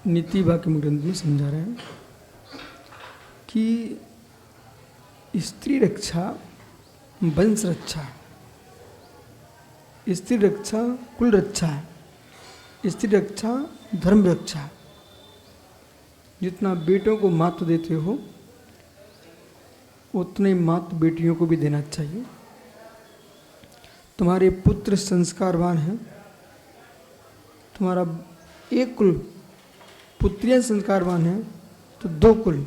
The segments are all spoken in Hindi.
नीति वाक्य ग्रंथ में समझा रहे हैं कि स्त्री रक्षा वंश रक्षा है, स्त्री रक्षा कुल रक्षा है, स्त्री रक्षा धर्म रक्षा है। जितना बेटों को महत्व देते हो उतने महत्व बेटियों को भी देना चाहिए। तुम्हारे पुत्र संस्कारवान हैं, तुम्हारा एक कुल पुत्रियां संस्कारवान हैं तो दो कुल।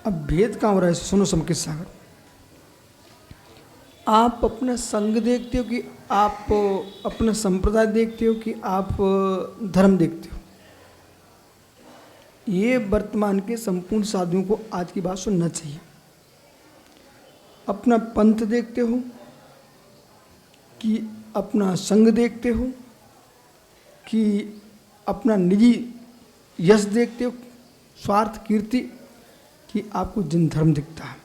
अब भेद कहाँ हो रहा है, सुनो समकित सागर। आप अपना संघ देखते हो कि आप अपना संप्रदाय देखते हो कि आप धर्म देखते हो। ये वर्तमान के संपूर्ण साधुओं को आज की बात सुनना चाहिए। अपना पंथ देखते हो कि अपना संघ देखते हो कि अपना निजी यश देखते हो, स्वार्थ कीर्ति, कि आपको जिन धर्म दिखता है।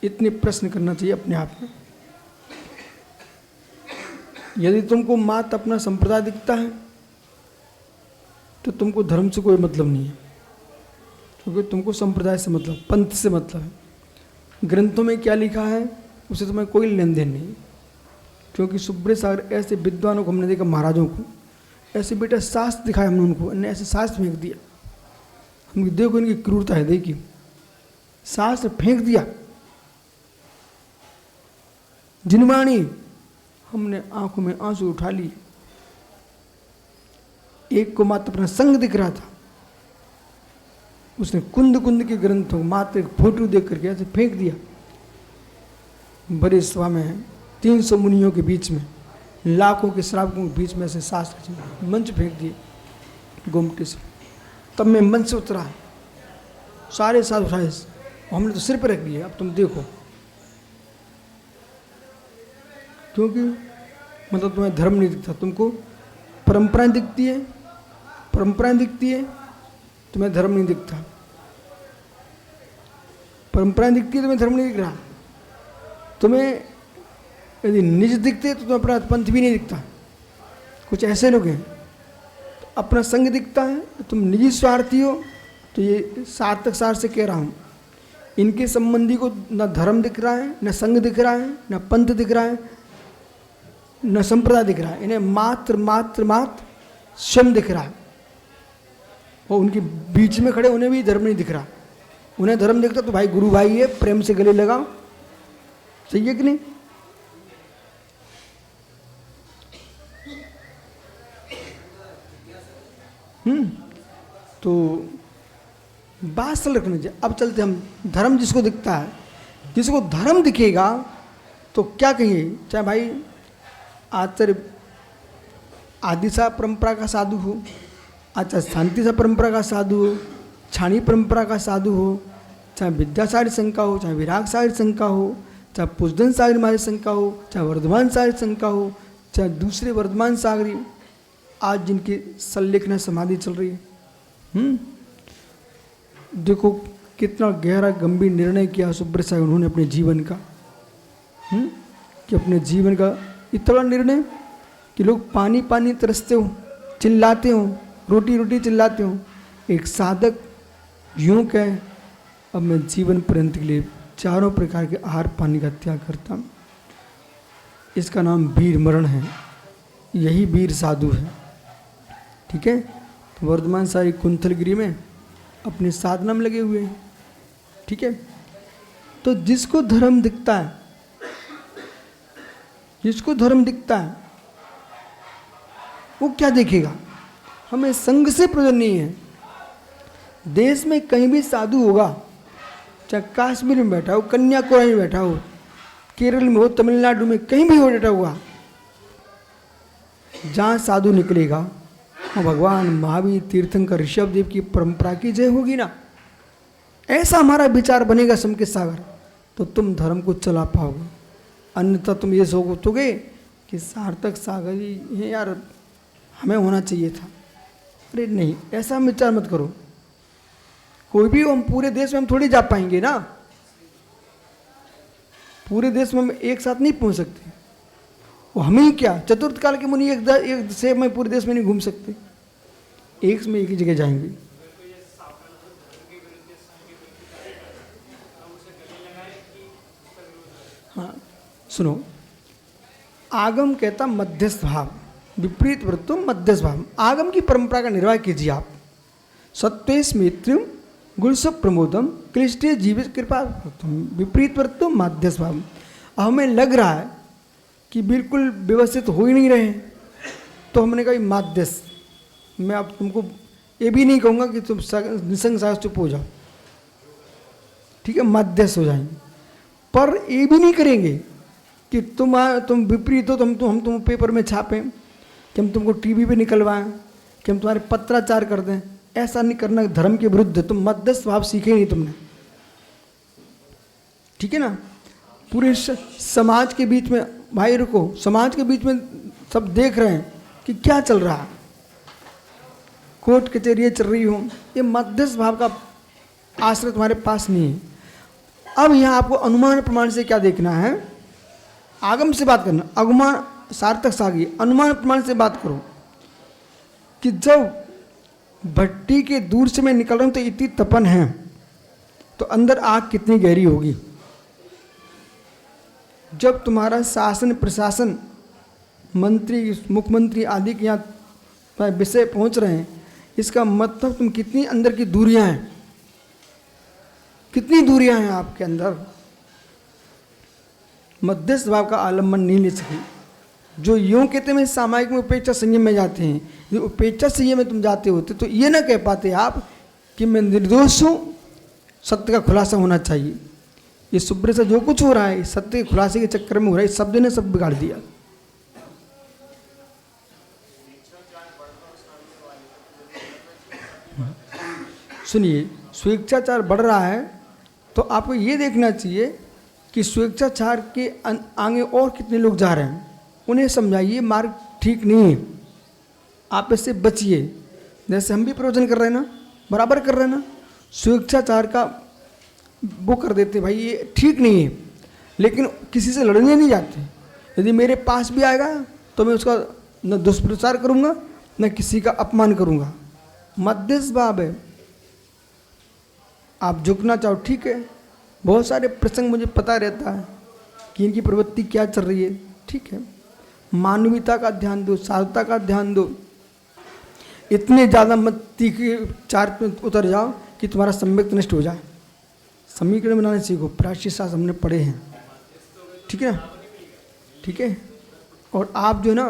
इतने प्रश्न करना चाहिए अपने आप में। यदि तुमको मात्र अपना संप्रदाय दिखता है तो तुमको धर्म से कोई मतलब नहीं है, क्योंकि तुमको संप्रदाय से मतलब, पंथ से मतलब है। ग्रंथों में क्या लिखा है उसे तुम्हें कोई लेन देन नहीं, क्योंकि सुब्रत सागर ऐसे विद्वानों को हमने देखा, महाराजों को ऐसे बेटा शास्त्र दिखाया हमने उनको, इन्हें ऐसे शास्त्र फेंक दिया। हम देखो इनकी क्रूरता है, देखिए शास्त्र फेंक दिया। जिनवाणी हमने आंखों में आंसू उठा लिए। एक को मात्र अपना संग दिख रहा था, उसने कुंद कुंद के ग्रंथों मात्र एक फोटो देख करके ऐसे फेंक दिया। बड़े सभा में 300 मुनियों के बीच में, लाखों के श्रावकों के बीच में ऐसे शास्त्र मंच फेंक दिए गोमटी से। तब मैं मंच से उतरा, सारे साथ उठाए, हमने तो सिर पर रख लिए। अब तुम देखो, क्योंकि मतलब तुम्हें धर्म नहीं दिखता, तुमको परंपराएं दिखती है, परंपराएं दिखती है, तुम्हें धर्म नहीं दिखता। परंपराएं दिखती है, तुम्हें धर्म नहीं दिख रहा। तुम्हें यदि निज दिखते तो तुम्हें अपना पंथ भी नहीं दिखता। कुछ ऐसे लोग हैं, तो अपना संग दिखता है, तुम निजी स्वार्थी हो। तो ये सार्थक सार से कह रहा हूँ, इनके संबंधी को न धर्म दिख रहा है, न संग दिख रहा है, न पंथ दिख रहा है, न संप्रदाय दिख रहा है। इन्हें मात्र मात्र मात्र स्वयं दिख रहा है। और उनके बीच में खड़े उन्हें भी धर्म नहीं दिख रहा। उन्हें धर्म दिखता तो भाई गुरु भाई है, प्रेम से गले लगाओ, सही है कि नहीं? तो बात सल रखना चाहिए। अब चलते हम धर्म जिसको दिखता है, जिसको धर्म दिखेगा तो क्या कहिए, चाहे भाई आचार्य आदि सा परंपरा का साधु हो, आचार्य शांति सा परंपरा का साधु हो, छाणी परंपरा का साधु हो, चाहे विद्यासागर संघ का हो, चाहे विराग सागर संघ का हो, चाहे पुष्पन सागर महाराज संघ का हो, चाहे वर्धमान सागर संघ का हो, चाहे दूसरे वर्धमान सागरी, आज जिनकी संलेखना समाधि चल रही है। देखो कितना गहरा गंभीर निर्णय किया सुब्रत सागर उन्होंने अपने जीवन का। कि अपने जीवन का इतना बड़ा निर्णय कि लोग पानी पानी तरसते हो, चिल्लाते हो, रोटी रोटी चिल्लाते हो। एक साधक यूं कहे, अब मैं जीवन पर्यंत के लिए चारों प्रकार के आहार पानी का त्याग करता हूँ। इसका नाम वीर मरण है, यही वीर साधु है। ठीक है, तो वर्धमान सारी कुंथलगिरी में अपने साधना में लगे हुए हैं। ठीक है, तो जिसको धर्म दिखता है, जिसको धर्म दिखता है वो क्या देखेगा? हमें संघ से प्रयोजन नहीं है। देश में कहीं भी साधु होगा, चाहे कश्मीर में बैठा हो, कन्याकुमारी में बैठा हो, केरल में हो, तमिलनाडु में कहीं भी हो बैठा हुआ, जहाँ साधु निकलेगा और भगवान महावीर तीर्थंकर ऋषभ देव की परंपरा की जय होगी ना। ऐसा हमारा विचार बनेगा समकित सागर, तो तुम धर्म को चला पाओगे। अन्यथा तुम ये सोचोगे कि सार्थक सागर ही यार हमें होना चाहिए था। अरे नहीं, ऐसा विचार मत करो। कोई भी हम पूरे देश में हम थोड़ी जा पाएंगे ना, पूरे देश में हम एक साथ नहीं पहुंच सकते। वो हम ही क्या, चतुर्थ काल के मुनि एक से में पूरे देश में नहीं घूम सकते। एक में एक ही जगह जाएंगे। हाँ सुनो, आगम कहता मध्यस्थ भाव, विपरीत वृत्तो मध्यस्थ भाव। आगम की परंपरा का निर्वाह कीजिए आप। सत्वेश मित्रम गुरुस्व प्रमोदम क्लिष्टे जीवित कृपा, विपरीत वृत्तो मध्यस्थ भाव। हमें लग रहा है कि बिल्कुल व्यवस्थित हो ही नहीं रहे, तो हमने कहा माध्यस्थ। मैं अब तुमको ये भी नहीं कहूँगा कि तुम निसंग साहस चुप हो जाओ, ठीक है, मध्यस्थ हो जाएंगे। पर ये भी नहीं करेंगे कि तुम विपरीत हो तो हम तुम पेपर में छापें, कि हम तुमको टीवी पे निकलवाएं, कि हम तुम्हारे पत्राचार कर दें। ऐसा नहीं करना, धर्म के विरुद्ध। तुम मध्यस्थ भाव सीखे नहीं तुमने, ठीक है ना। पूरे समाज के बीच में, भाई रुको, समाज के बीच में सब देख रहे हैं कि क्या चल रहा है, कोर्ट कचहरियाँ चल रही हो, ये मध्यस्थ भाव का आश्रय तुम्हारे पास नहीं है। अब यहाँ आपको अनुमान प्रमाण से क्या देखना है, आगम से बात करना, अनुमान सार्थक सागी, अनुमान प्रमाण से बात करो कि जब भट्टी के दूर से मैं निकल रहा हूँ तो इतनी तपन है, तो अंदर आग कितनी गहरी होगी। जब तुम्हारा शासन प्रशासन मंत्री मुख्यमंत्री आदि के यहाँ विषय पहुँच रहे हैं, इसका मतलब तुम कितनी अंदर की दूरियां हैं, कितनी दूरियां हैं आपके अंदर। मध्यस्थ भाव का आलम्बन नहीं ले सके। जो यूँ कहते हैं सामायिक में उपेक्षा संयम में जाते हैं, जो उपेक्षा संयम में तुम जाते होते तो ये ना कह पाते आप कि मैं निर्दोष हूँ, सत्य का खुलासा होना चाहिए। ये सुब्र से जो कुछ हो रहा है सत्य के खुलासे के चक्कर में हो रहा है, शब्द ने सब बिगाड़ दिया। सुनिए, स्वेच्छाचार बढ़ रहा है तो आपको ये देखना चाहिए कि स्वेच्छाचार के आगे और कितने लोग जा रहे हैं, उन्हें समझाइए मार्ग ठीक नहीं है, आप इससे बचिए। जैसे हम भी प्रवचन कर रहे हैं ना, बराबर कर रहे हैं ना, स्वेच्छाचार का वो कर देते भाई ये ठीक नहीं है, लेकिन किसी से लड़ने नहीं जाते। यदि मेरे पास भी आएगा तो मैं उसका न दुष्प्रचार करूँगा न किसी का अपमान करूँगा। मध्यस्थ भाव है। आप झुकना चाहो ठीक है, बहुत सारे प्रसंग मुझे पता रहता है कि इनकी प्रवृत्ति क्या चल रही है, ठीक है। मानवीयता का ध्यान दो, साधुता का ध्यान दो। इतने ज़्यादा मत तीखे चार में उतर जाओ कि तुम्हारा सम्यक नष्ट हो जाए। समीकरण बनाने सीखो, प्राची शास्त्र हमने पढ़े हैं, ठीक है ना, ठीक है। और आप जो ना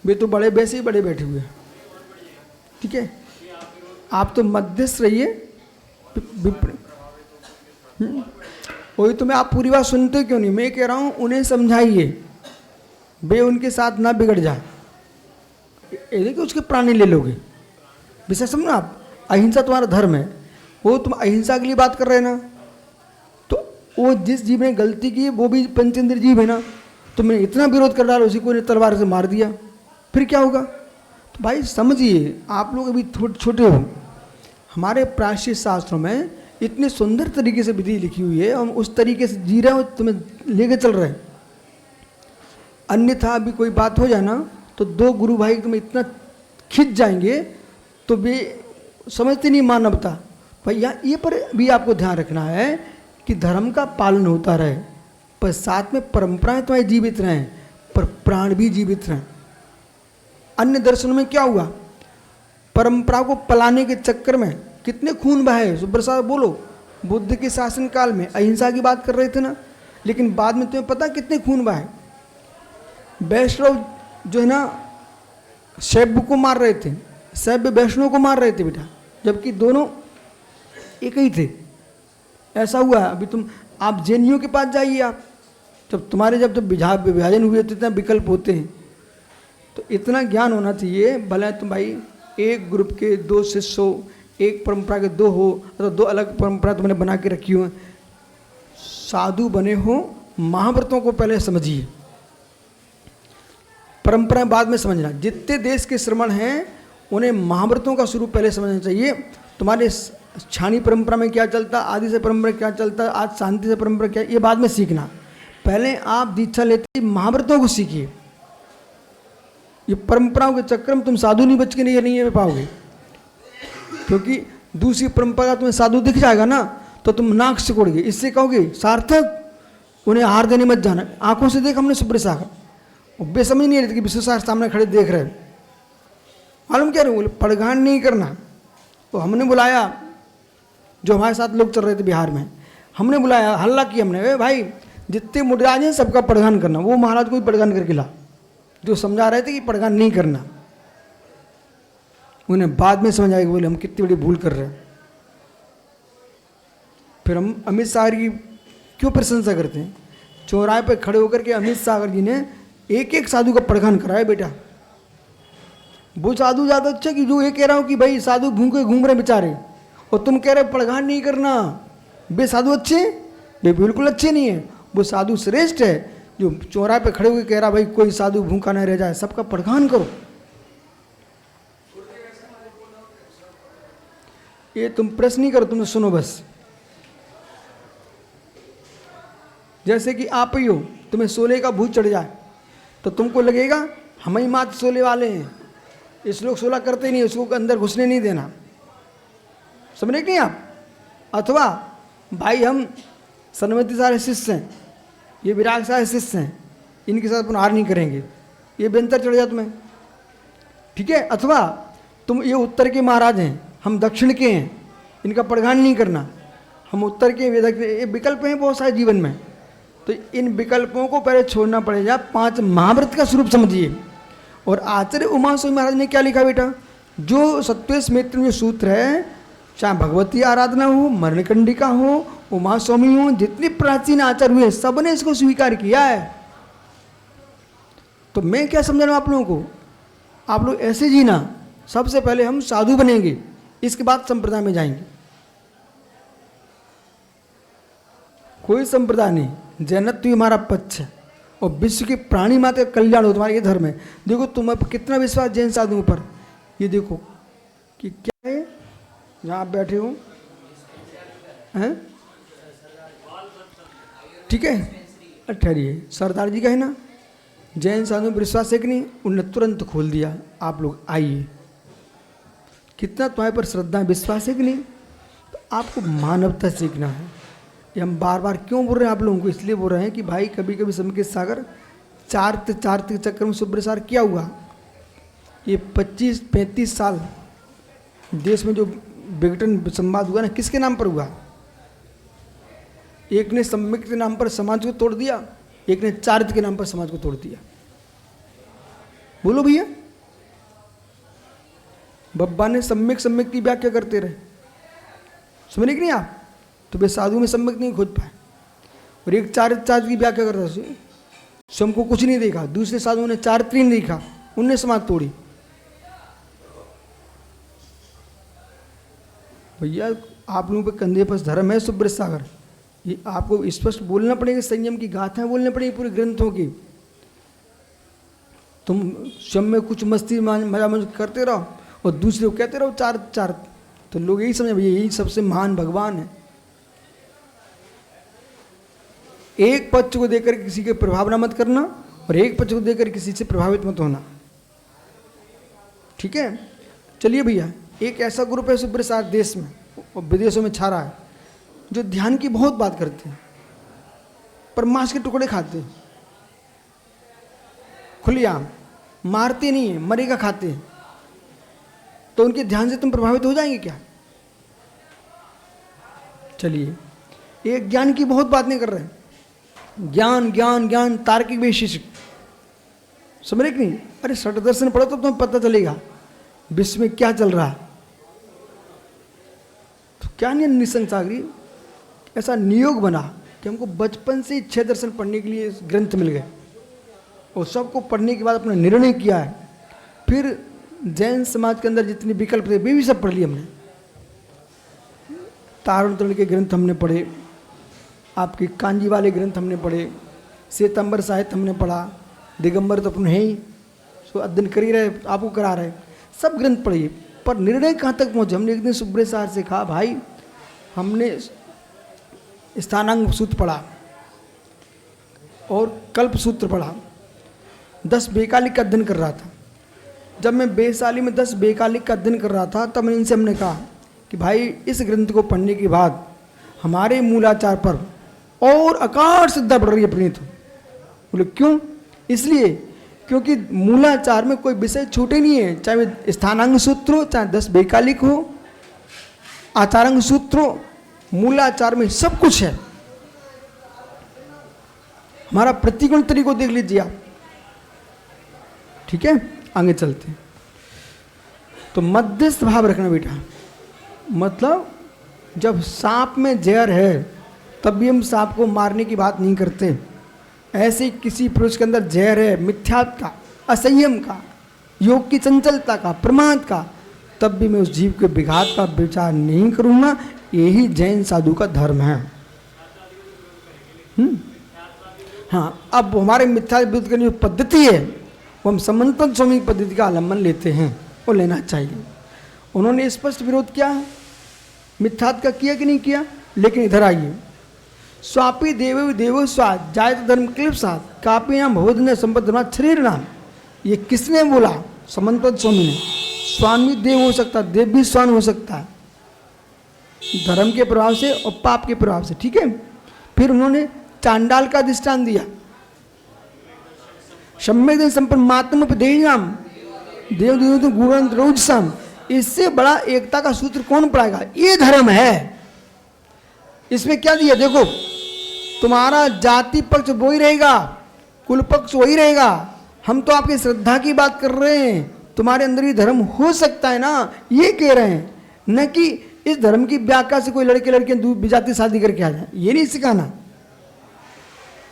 वे तो बड़े वैसे ही बड़े बैठे हुए हैं, ठीक है। आप तो मध्यस्थ रहिए। वही तो मैं, आप पूरी बात सुनते क्यों नहीं, मैं कह रहा हूँ उन्हें समझाइए, वे उनके साथ ना बिगड़ जाए। ये कि उसके प्राणी ले लोगे, विषय समझना आप। अहिंसा तुम्हारा धर्म है, वो तुम अहिंसा के लिए बात कर रहे हैं ना, तो वो जिस जीव ने गलती की वो भी पंचेंद्र जीव है ना, तुमने इतना विरोध कर डाला, उसी को ने तलवार से मार दिया, फिर क्या होगा। तो भाई समझिए, आप लोग अभी छोटे हो। हमारे प्राचीन शास्त्रों में इतने सुंदर तरीके से विधि लिखी हुई है, हम उस तरीके से जी रहे हो, तुम्हें लेके चल रहे हैं। अन्यथा अभी कोई बात हो जाए ना तो दो गुरु भाई तुम्हें इतना खिंच जाएंगे तो वे समझते नहीं मानवता। भैया ये पर भी आपको ध्यान रखना है कि धर्म का पालन होता रहे, पर साथ में परंपराएं तुम्हारी जीवित रहें, पर प्राण भी जीवित रहें। अन्य दर्शनों में क्या हुआ, परंपरा को पलाने के चक्कर में कितने खून बहे। सुप्रसाद बोलो, बुद्ध के शासन काल में अहिंसा की बात कर रहे थे ना, लेकिन बाद में तुम्हें पता कितने खून बहे। वैष्णव जो है ना शैव को मार रहे थे, शैव वैष्णव को मार रहे थे बेटा, जबकि दोनों एक ही थे। ऐसा हुआ है। अभी तुम आप जैनियों के पास जाइए, आप जब तुम्हारे जब विभाजन हुए तो इतना विकल्प होते हैं, तो इतना ज्ञान होना चाहिए। भले तुम भाई एक ग्रुप के दो शिष्य हो, एक परंपरा के दो हो, तो दो अलग परंपरा तुमने बना के रखी हो, साधु बने हो, महाव्रतों को पहले समझिए, परंपराएं बाद में समझना। जितने देश के श्रमण हैं उन्हें महाव्रतों का स्वरूप पहले समझना चाहिए। तुम्हारे छाणी परंपरा में क्या चलता, आदि से परंपरा क्या चलता, आज शांति से परंपरा क्या, ये बाद में सीखना। पहले आप दीक्षा लेते ही महाव्रतों को सीखिए। ये परंपराओं के चक्कर में तुम साधु नहीं बच के नहीं पाओगे। क्योंकि दूसरी परंपरा तुम्हें साधु दिख जाएगा ना तो तुम नाक सिकोड़ोगे, इससे कहोगे सार्थक उन्हें हार देने मत जाना। आंखों से देख हमने सुब्र सागर, वो बेसमझ नहीं रहती कि विश्व सागर सामने खड़े देख रहे, मालूम क्या रहे, बोले पड़घान नहीं करना। तो हमने बुलाया, जो हमारे साथ लोग चल रहे थे बिहार में, हमने बुलाया, हल्ला किया हमने, भाई जितने मुडराज हैं सबका पड़घान करना। वो महाराज को भी पड़घान करके ला, जो समझा रहे थे कि पड़घान नहीं करना। उन्हें बाद में समझ आएगा, बोले हम कितनी बड़ी भूल कर रहे हैं। फिर हम अमित सागर की क्यों प्रशंसा करते हैं? चौराहे पे खड़े होकर के अमित सागर जी ने एक एक साधु का पड़घान कराया बेटा। वो साधु ज़्यादा अच्छा कि जो ये कह रहा हूँ कि भाई साधु भूखे घूम रहे बेचारे, और तुम कह रहे पड़घान नहीं करना। वे साधु अच्छे, वे बिल्कुल अच्छे नहीं है। वो साधु श्रेष्ठ है जो चौराहे पे खड़े होकर कह रहा भाई कोई साधु भूखा नहीं रह जाए, सबका पड़घान करो। ये तुम प्रश्न नहीं करो, तुम सुनो बस। जैसे कि आप ही हो, तुम्हें सोले का भूत चढ़ जाए तो तुमको लगेगा हम ही मात्र सोले वाले हैं, इस लोग सोला करते नहीं, उसको अंदर घुसने नहीं देना। समझ रहे नहीं आप? अथवा भाई हम सन्मति सारे शिष्य हैं, ये विराग सारे शिष्य हैं, इनके साथ अपन हार नहीं करेंगे, ये बेंतर चढ़ जाए तुम्हें, ठीक है। अथवा तुम ये उत्तर के महाराज हैं, हम दक्षिण के हैं, इनका पड़घान नहीं करना, हम उत्तर के, ये विकल्प हैं बहुत सारे जीवन में। तो इन विकल्पों को पहले छोड़ना पड़ेगा। 5 महाव्रत का स्वरूप समझिए। और आचार्य उमा स्वामी महाराज ने क्या लिखा बेटा? जो सत्वेश मित्र में सूत्र है, चाहे भगवती आराधना हो, मरणकंडिका हो, उमा स्वामी हो, जितने प्राचीन आचार्य हुए सबने इसको स्वीकार किया है। तो मैं क्या समझा रहा हूँ आप लोगों को? आप लोग ऐसे जीना, सबसे पहले हम साधु बनेंगे, इसके बाद संप्रदाय में जाएंगे। कोई संप्रदाय नहीं, जैनत्व ही हमारा पक्ष है और विश्व के प्राणी मात्र कल्याण हो, तुम्हारा ये धर्म है। देखो तुम अब कितना विश्वास जैन साधुओं पर, ये देखो कि क्या है जहाँ आप बैठे हो, हैं? ठीक है, ठहरिए, सरदार जी का है ना, जैन साधुओं पर विश्वास है कि नहीं? उनने तुरंत खोल दिया, आप लोग आइए। कितना तुम्हारे पर श्रद्धा विश्वास है कि नहीं? तो आपको मानवता सीखना है। ये हम बार बार क्यों बोल रहे हैं आप लोगों को? इसलिए बोल रहे हैं कि भाई कभी कभी समिकेश सागर चार के चक्कर में सुब्र सागर क्या हुआ, ये 25-35 साल देश में जो विघटन संवाद हुआ ना, किसके नाम पर हुआ? एक ने सम्यक के नाम पर समाज को तोड़ दिया, एक ने चारित्र के नाम पर समाज को तोड़ दिया। बोलो भैया, बब्बा ने सम्यक की व्याख्या करते रहे, समझे कि नहीं आप? तो वे साधु में सम्यक नहीं खोज पाए। और एक चारित्र की व्याख्या करता था, स्वयं को कुछ नहीं देखा, दूसरे साधुओं ने चारित्र नहीं देखा, उनने समाज तोड़ी। भैया आप लोगों पे कंधे पर धर्म है सुब्र सागर, ये आपको स्पष्ट बोलना पड़ेगा, संयम की गाथाएं बोलनी पड़ेगी पूरे ग्रंथों की। तुम स्वयं में कुछ मस्ती मजा मजा करते रहो और दूसरे को कहते रहो चार, तो लोग यही समझे भैया यही सबसे महान भगवान है। एक पक्ष को देकर किसी के प्रभावना मत करना और एक पक्ष को देकर किसी से प्रभावित मत होना, ठीक है। चलिए भैया, एक ऐसा ग्रुप है सुब्र सागर देश में और विदेशों में छा रहा है, जो ध्यान की बहुत बात करते हैं पर मांस के टुकड़े खाते हैं, खुलेआम मारते नहीं है, मरेगा खाते हैं। तो उनके ध्यान से तुम प्रभावित हो जाएंगे क्या? चलिए, एक ज्ञान की बहुत बात नहीं कर रहे हैं, ज्ञान ज्ञान ज्ञान तार्किक वैशेषिक, समझ रहे कि नहीं? अरे षट दर्शन पढ़ो तो तुम्हें पता चलेगा विश्व में क्या चल रहा है। तो क्या नहीं निसंग सागरी ऐसा नियोग बना कि हमको बचपन से 6 दर्शन पढ़ने के लिए ग्रंथ मिल गए और सबको पढ़ने के बाद अपना निर्णय किया है। फिर जैन समाज के अंदर जितने विकल्प थे वे भी सब पढ़ लिए हमने। तारण तरण के ग्रंथ हमने पढ़े, आपके कांजी वाले ग्रंथ हमने पढ़े, श्वेतांबर साहित्य हमने पढ़ा, दिगंबर तो अपने है ही, सो अध्ययन कर ही रहे, आपको करा रहे, सब ग्रंथ पढ़िए। पर निर्णय कहाँ तक पहुँचे? हमने एक दिन सुब्रे साहर से कहा, भाई हमने स्थानांग सूत्र पढ़ा और कल्प सूत्र पढ़ा, 10 बेकालिक का अध्ययन कर रहा था। जब मैं बेसाली में 10 बेकालिक का अध्ययन कर रहा था तब इनसे हमने कहा कि भाई इस ग्रंथ को पढ़ने के बाद हमारे मूलाचार पर और अकाल श्रद्धा बढ़ रही है प्रणीत। बोले क्यों? इसलिए क्योंकि मूलाचार में कोई विषय छूटे नहीं है, चाहे वे स्थानांग सूत्र हो, चाहे 10 वैकालिक हो, आचारांग सूत्र हो, मूलाचार में सब कुछ है। हमारा प्रतिगुण तरीको देख लीजिए आप। ठीक है, आगे चलते हैं। तो मध्यस्थ भाव रखना बेटा। मतलब जब सांप में जहर है तब भी हम सांप को मारने की बात नहीं करते। ऐसे किसी पुरुष के अंदर जहर है, मिथ्यात्व का, असंयम का, योग की चंचलता का, प्रमाद का, तब भी मैं उस जीव के विघात का विचार नहीं करूंगा। यही जैन साधु का धर्म है। हाँ, अब हमारे मिथ्या विरोध करने की पद्धति है वो हम समंतन स्वामी की पद्धति का अवलंबन लेते हैं और लेना चाहिए। उन्होंने स्पष्ट विरोध किया, मिथ्यात्व का किया कि नहीं किया। लेकिन इधर आइए, स्वापी देव देवो स्वाद जायत धर्म क्लिप्सात कापी नाम भवोधन संपद शरीर नाम। ये किसने बोला? समंतन स्वामी ने। स्वान भी देव हो सकता है, देव भी स्वान हो सकता है, धर्म के प्रभाव से और पाप के प्रभाव से। ठीक है, फिर उन्होंने चांडाल का दृष्टांत दिया, सम्यक संपन्न मातमोपदेयम देव देव गुण रोजसम। इससे बड़ा एकता का सूत्र कौन पढ़ाएगा? ये धर्म है। इसमें क्या दिया देखो, तुम्हारा जाति पक्ष वही रहेगा, कुल पक्ष वही रहेगा। हम तो आपकी श्रद्धा की बात कर रहे हैं, तुम्हारे अंदर भी धर्म हो सकता है ना, ये कह रहे हैं। न कि इस धर्म की व्याख्या से कोई लड़के लड़कियां विजाति शादी करके आ जाए, ये नहीं सिखाना।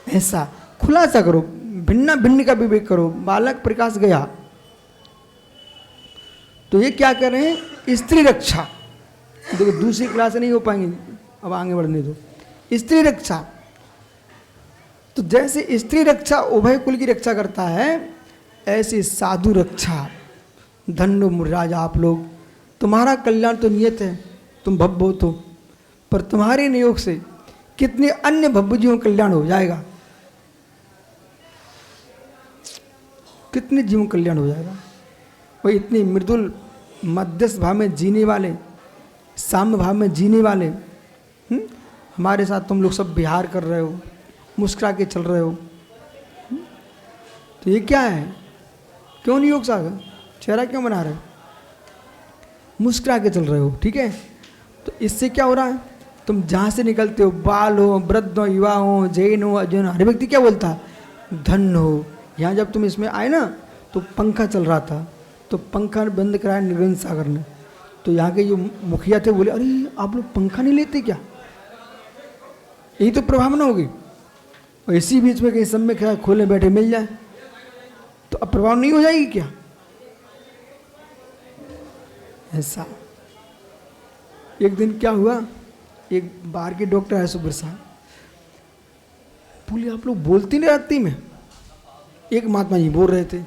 ऐसा खुलासा करो, भिन्न भिन्न का विवेक करो। बालक प्रकाश गया तो ये क्या कर रहे हैं? स्त्री रक्षा। देखो दूसरी क्लास नहीं हो पाएंगे, अब आगे बढ़ने दो। स्त्री रक्षा, तो जैसे स्त्री रक्षा उभय कुल की रक्षा करता है, ऐसी साधु रक्षा। धन्य मुराज आप लोग, तुम्हारा कल्याण तो नियत है, तुम भव्य हो तो, पर तुम्हारे नियोग से कितने अन्य भव्यजीवों का कल्याण हो जाएगा, कितने जीवों का कल्याण हो जाएगा। वही इतनी मृदुल मध्यस्थ भाव में जीने वाले, साम्य भाव में जीने वाले, हमारे साथ तुम लोग सब विहार कर रहे हो, मुस्कुरा के चल रहे हो। तो ये क्या है? क्यों नहीं योग सागर? चेहरा क्यों बना रहे हो? मुस्कुरा के चल रहे हो। ठीक है, तो इससे क्या हो रहा है? तुम जहाँ से निकलते हो, बाल हो, वृद्ध हो, युवा हो, जैन हो, अजैन हो, हर व्यक्ति क्या बोलता है? धन्य हो। यहाँ जब तुम इसमें आए ना तो पंखा चल रहा था, तो पंखा बंद कराया निरंजन सागर ने। तो यहाँ के जो मुखिया थे बोले, अरे आप लोग पंखा नहीं लेते क्या? यही तो प्रभावना होगी। और इसी बीच में कहीं सब में क्या खोले बैठे मिल जाए तो अब प्रभाव नहीं हो जाएगी क्या? ऐसा एक दिन क्या हुआ, एक बाहर के डॉक्टर है सुब्र साहब, बोले आप लोग बोलते नहीं रात्रि में। एक महात्मा जी बोल रहे थे,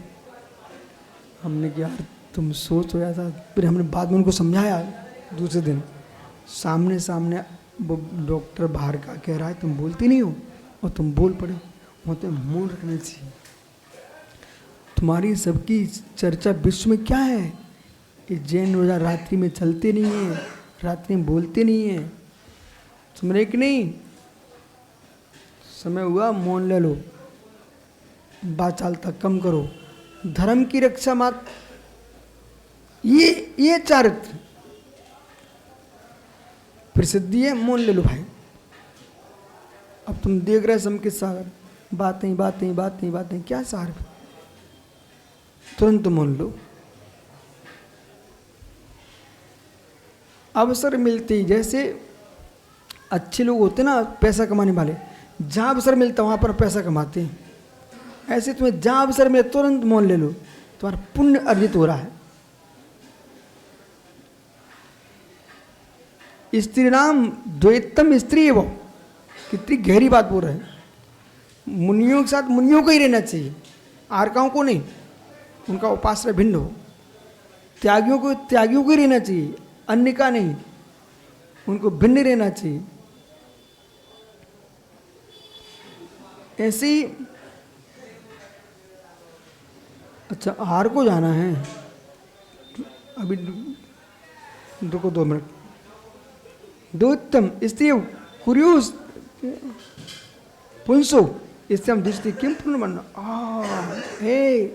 हमने कहा यार तुम सोच हो ऐसा। फिर हमने बाद में उनको समझाया, दूसरे दिन सामने सामने वो डॉक्टर बाहर का कह रहा है तुम बोलती नहीं हो और तुम बोल पड़े, वहाँ तो मुँह रखना चाहिए। तुम्हारी सबकी चर्चा विश्व में क्या है? ये जैन रोजा रात्रि में चलते नहीं है, रात्रि में बोलते नहीं है, समझ रहे कि नहीं? समय हुआ मौन ले लो, बात चालता कम करो, धर्म की रक्षा मत। ये चारित्र प्रसिद्धि है, मौन ले लो भाई। अब तुम देख रहे समकित सागर, बातें बातें बातें बातें, क्या सार? तुरंत मौन लो। अवसर मिलते ही, जैसे अच्छे लोग होते ना पैसा कमाने वाले, जहाँ अवसर मिलता वहाँ पर पैसा कमाते हैं, ऐसे तुम्हें जहाँ अवसर मिले तुरंत मौन ले लो, तुम्हारा पुण्य अर्जित हो रहा है। स्त्री नाम द्वैतम स्त्री है, वो कितनी गहरी बात बोल रहे हैं। मुनियों के साथ मुनियों को ही रहना चाहिए, आर्काओं को नहीं, उनका उपाश्रय भिन्न हो। त्यागियों को त्यागियों को ही रहना चाहिए, अन्य का नहीं, उनको भिन्न रहना चाहिए। ऐसे ही अच्छा आहार को जाना है, अभी रुको 2 मिनट। दोत्तम स्त्री कुरियोस पुंसो इससे हम दृष्टि किम पुनर्मन। हे,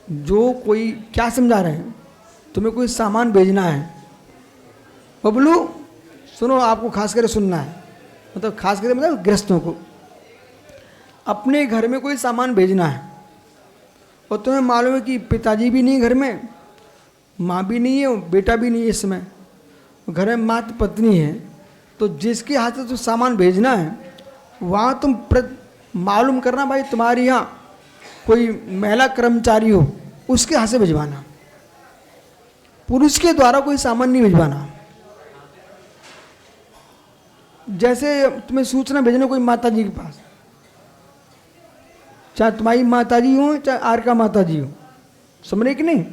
जो कोई क्या समझा रहे हैं, तुम्हें कोई सामान भेजना है, बबलू सुनो, आपको खास कर सुनना है, मतलब खास कर मतलब गृहस्थों को, अपने घर में कोई सामान भेजना है और तुम्हें मालूम है कि पिताजी भी नहीं घर में, माँ भी नहीं है, बेटा भी नहीं है, इस समय घर में मात्र पत्नी है, तो जिसके हाथ से तो सामान भेजना है वहाँ तुम मालूम करना भाई तुम्हारे यहाँ कोई महिला कर्मचारी हो, उसके हाथ से भिजवाना, पुरुष के द्वारा कोई सामान नहीं भिजवाना। जैसे तुम्हें सूचना भेजना कोई माता जी के पास, चाहे तुम्हारी माता जी हो चाहे आर का माता जी हो, समझ रहे कि नहीं,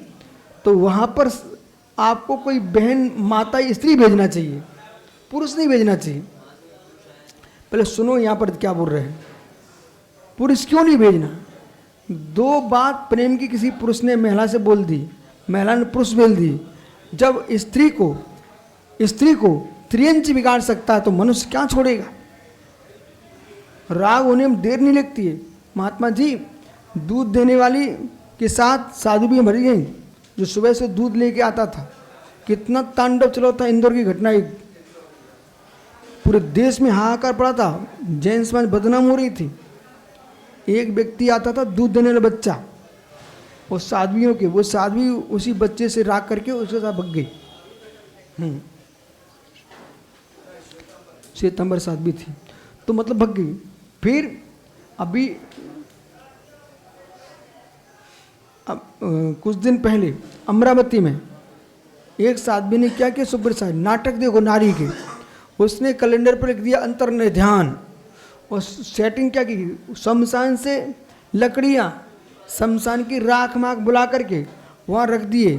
तो वहाँ पर आपको कोई बहन माता स्त्री भेजना चाहिए, पुरुष नहीं भेजना चाहिए। पहले सुनो यहाँ पर क्या बोल रहे हैं, पुरुष क्यों नहीं भेजना। दो बात प्रेम की किसी पुरुष ने महिला से बोल दी, महिला ने पुरुष बोल दी, जब स्त्री को त्रियंच बिगाड़ सकता है तो मनुष्य क्या छोड़ेगा। राग होने में देर नहीं लगती है। महात्मा जी, दूध देने वाली के साथ साधु भी मर गई, जो सुबह से दूध लेके आता था, कितना तांडव चला था। इंदौर की घटना, एक पूरे देश में हाहाकार पड़ा था, जैन समाज बदनाम हो रही थी। एक व्यक्ति आता था दूध देने वाला बच्चा, वो साध्वियों के, वो साध्वी उसी बच्चे से राग करके उसके साथ भग गई। श्वेतांबर साध्वी थी, तो मतलब भग गई। फिर अभी कुछ दिन पहले अमरावती में एक साध्वी ने क्या किया, सुब्रसाई नाटक देखो नारी के, उसने कैलेंडर पर लिख दिया अंतर्निध्यान, और सेटिंग क्या की, शमशान से लकड़ियाँ, शमशान की राख माख बुला करके वहाँ रख दिए,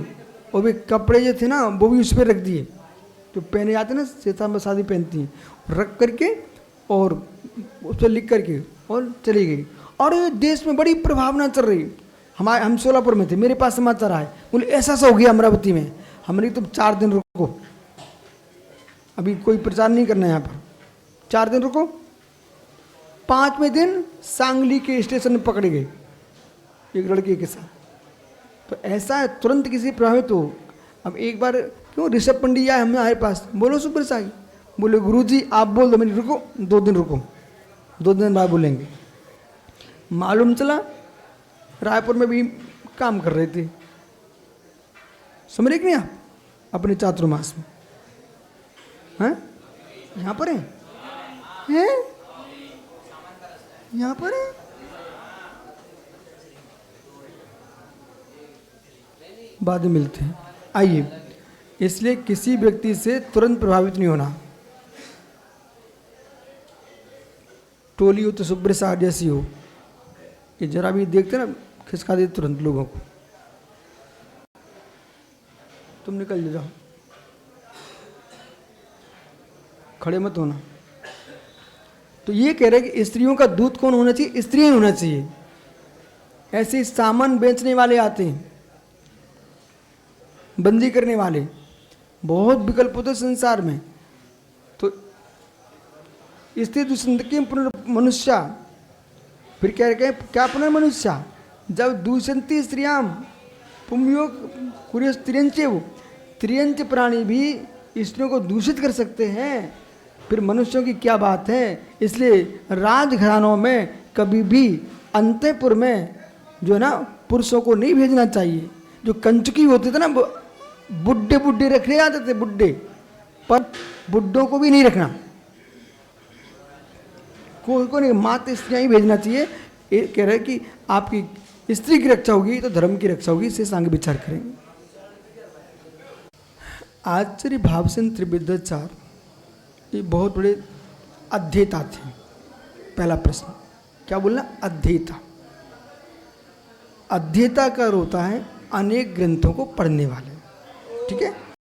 और वे कपड़े जो थे ना वो भी उस पर रख दिए, जो पहने जाते ना श्वेतांबर साध्वी पहनती हैं, रख करके और उस पर लिख करके और चली गई। और ये देश में बड़ी प्रभावना चल रही। हम सोलापुर में थे, मेरे पास समाचार आए, बोले ऐसा हो गया अमरावती में। हमने तुम 4 दिन रुको, अभी कोई प्रचार नहीं करना है यहाँ पर, 4 दिन रुको। 5वें दिन सांगली के स्टेशन में पकड़े गए एक लड़के के साथ। तो ऐसा है, तुरंत किसी प्रभावित हो। अब एक बार क्यों ऋषभ पंडित आए हमारे पास, बोलो सुपर साई, बोले गुरुजी आप बोल दो, मैंने रुको 2 दिन रुको, 2 दिन बाद बोलेंगे। मालूम चला रायपुर में भी काम कर रहे थे, समझ रहे कि नहीं आप, अपने चातुर्मास में हैं, यहाँ पर है यहाँ पर है। बाद में मिलते हैं, आइए। इसलिए किसी व्यक्ति से तुरंत प्रभावित नहीं होना। टोली हो तो सुब्रसार जैसी हो कि जरा भी देखते ना खिसका देते तुरंत लोगों को, तुम निकल जाओ, खड़े मत होना। तो ये कह रहे कि स्त्रियों का दूत कौन होना चाहिए, स्त्री होना चाहिए। ऐसे सामान बेचने वाले आते हैं, बंदी करने वाले, बहुत विकल्प होते संसार में। तो स्त्री दूषण मनुष्य, फिर कह रहे क्या पुनर्मनुष्य, जब दूषंती स्त्रियाम पुम्योग कुरिय त्रियंच प्राणी भी स्त्रियों को दूषित कर सकते हैं, फिर मनुष्यों की क्या बात है। इसलिए राजघरानों में कभी भी अंतःपुर में जो है ना पुरुषों को नहीं भेजना चाहिए। जो कंचुकी होते थे ना, बुड्ढे रखे जाते थे, बुड्ढे, पर बुड्ढों को भी नहीं रखना, को नहीं, मात्र स्त्रियाँ ही भेजना चाहिए। ये कह रहे कि आपकी स्त्री की रक्षा होगी तो धर्म की रक्षा होगी, इसे सांग विचार करेंगे। आचार्य भावसेन त्रिविद्याचार्य ये बहुत बड़े अध्येता थे। पहला प्रश्न क्या बोलना, अध्येता। अध्येता का होता है अनेक ग्रंथों को पढ़ने वाले, ठीक है।